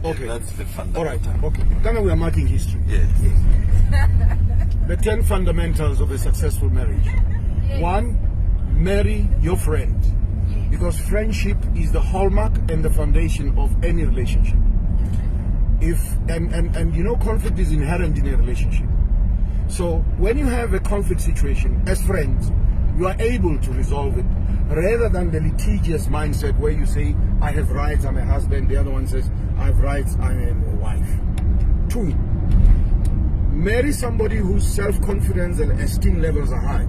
Okay. That's the fundamental. All right. Okay. Then we are marking history. Yes. The 10 fundamentals of a successful marriage. Yes. 1, marry your friend. Because friendship is the hallmark and the foundation of any relationship. And you know, conflict is inherent in a relationship. So when you have a conflict situation as friends, you are able to resolve it rather than the litigious mindset where you say, I have rights, I'm a husband, the other one says, I have rights, I am a wife. 2, marry somebody whose self-confidence and esteem levels are high.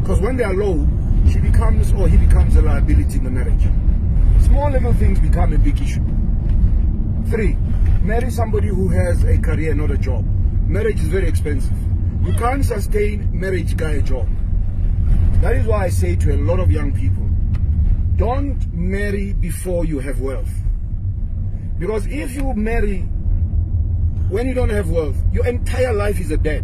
Because when they are low, she becomes or he becomes a liability in the marriage. Small little things become a big issue. 3, marry somebody who has a career, not a job. Marriage is very expensive. You can't sustain marriage by a job. That is why I say to a lot of young people, don't marry before you have wealth. Because if you marry when you don't have wealth, your entire life is a debt.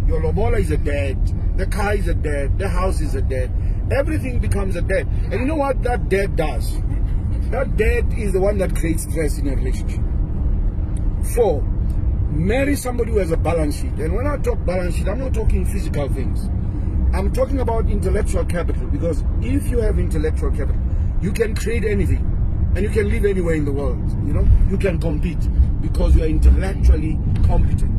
Your lobola is a debt, the car is a debt, the house is a debt. Everything becomes a debt. And you know what that debt does? That debt is the one that creates stress in a relationship. 4, marry somebody who has a balance sheet. And when I talk balance sheet, I'm not talking physical things. I'm talking about intellectual capital, because if you have intellectual capital, you can create anything and you can live anywhere in the world. You know, you can compete because you are intellectually competent.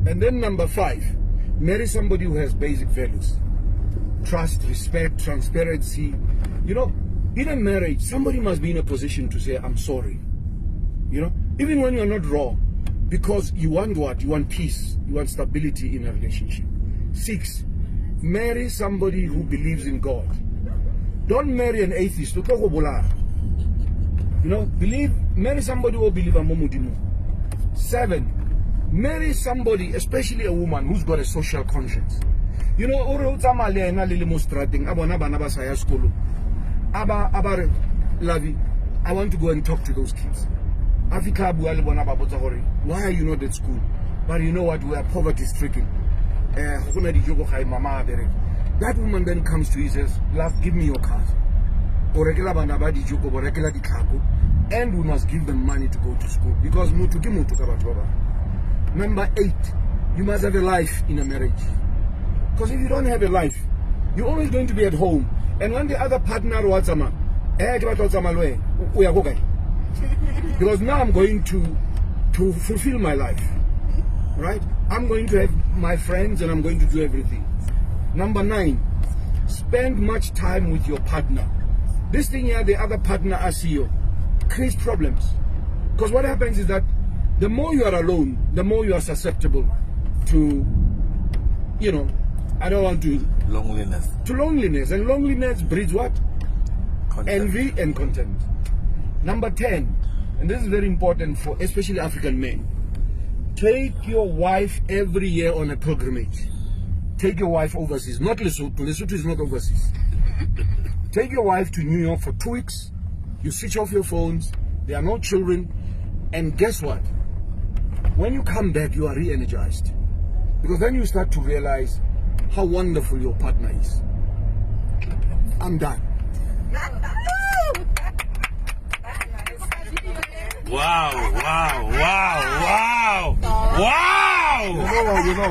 And then number 5, marry somebody who has basic values: trust, respect, transparency. You know, in a marriage, somebody must be in a position to say, I'm sorry. You know, even when you're not wrong. Because you want what? You want peace. You want stability in a relationship. 6, marry somebody who believes in God. Don't marry an atheist. You know, marry somebody who believes in Momudimu. 7, marry somebody, especially a woman, who's got a social conscience. You know, I want to go and talk to those kids. Why are you not at school? But you know what? We are poverty stricken. That woman then comes to you and says, love, give me your card. And we must give them money to go to school. Because number 8, you must have a life in a marriage. Because if you don't have a life, you're always going to be at home. And when the other partner because now I'm going to fulfill my life, right? I'm going to have my friends and I'm going to do everything. Number 9, spend much time with your partner. This thing here, the other partner as you, creates problems. Because what happens is that the more you are alone, the more you are susceptible to, you know, I don't want to... Loneliness. To loneliness. And loneliness breeds what? Content. Envy and contempt. Number 10, and this is very important for especially African men. Take your wife every year on a pilgrimage. Take your wife overseas. Not Lesotho. Lesotho is not overseas. Take your wife to New York for 2 weeks. You switch off your phones. There are no children. And guess what? When you come back, you are re-energized. Because then you start to realize how wonderful your partner is. I'm done. Wow, wow, wow, wow, wow! You know.